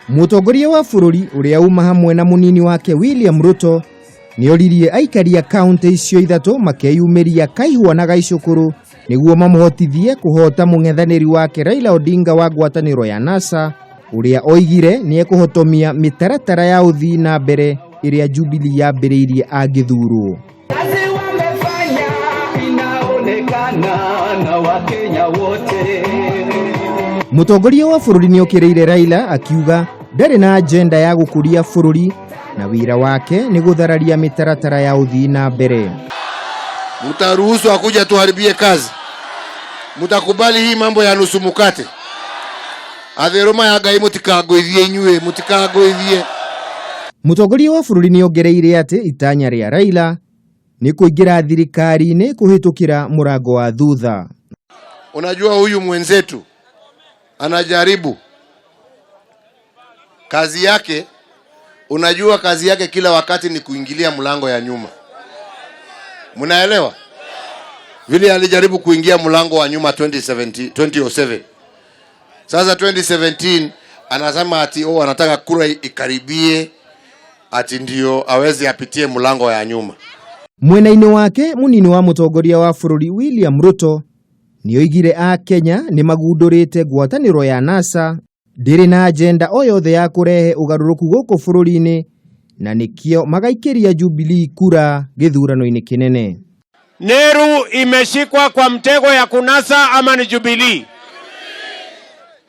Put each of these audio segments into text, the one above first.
Mutongoria wa bururi uria uma hamwe na munini wake William Ruto nioririe aikari a kaunti icio ithatu makeyumiria kaihwa na gaicukuru niguo mamuhotithie kuhota mung'ethaniri wake Raila Odinga wa ngwataniro ya NASA uria oigire ni ekuhotomia mitaratara ya uthii na mbere iria Jubilee yambiriirie agithurwo. Mutongoria wa bururi ni okireire Raila akiuga ndari na agenda ya gukuria bururi na wira wake ni guthararia mitaratara ya uthii na mbere. Mtaruhusu akuja tuharibie kazi? Mutakubali hii mambo ya nusu mukate? Atheroma ya Ngai mutikagoithie inyue, mutikagoithie. Mutongoria wa bururi ni ongereire ati itanya ria Raila ni kuingira thirikari-ini kuhitukira murango wa thutha. Unajua huyu mwenzetu anajaribu kazi yake, unajua kazi yake kila wakati ni kuingilia mlango ya nyuma. Munaelewa? Vile alijaribu kuingia mlango wa nyuma 2007. Sasa 2017 anasema ati anataka kura ikaribie ati ndio aweze apitie mlango ya nyuma. Mwena-ini wake munini wa mutongoria wa bururi William Ruto ni oigire a Kenya ni magundurite ngwataniro ya NASA ndiri na agenda o yothe ya kurehe ugaruruku guku bururi-ini na nikio magaikiria Jubilee kura githurano-ini kinene. Meru imeshikwa kwa mtego ya kunasa ama ni Jubilee?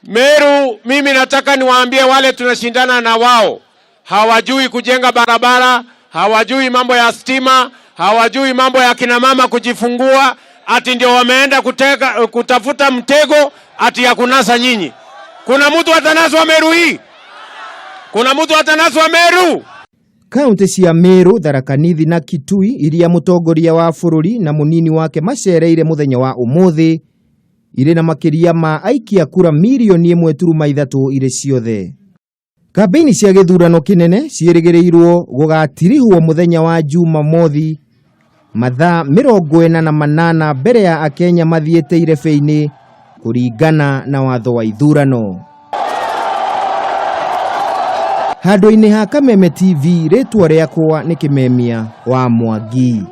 Meru, mimi nataka niwaambie wale tunashindana na wao, hawajui kujenga barabara, hawajui mambo ya stima, hawajui mambo ya kina mama kujifungua, ati ndio wameenda kutafuta mtego ati ya kunasa nyinyi. Kuna mtu atanaswa Meru hii? Kuna mtu atanaswa Meru? Kaunti cia Meru, Tharaka Nithi na Kitui iria mutongoria wa bururi na munini wake macereire muthenya wa umuthi iri na makiria ma aikia kura milioni 1.3 iri ciothe. Kampeni cia githurano kinene ciirigirirwo gugatirihwo muthenya wa Jumamothi mathaa 48 mbere ya Akenya mathiete irebei-ini kuringana na watho wa ithurano. Handu-ini ha Kameme TV ritwa riakwa ni Kimemia wa Mwangi.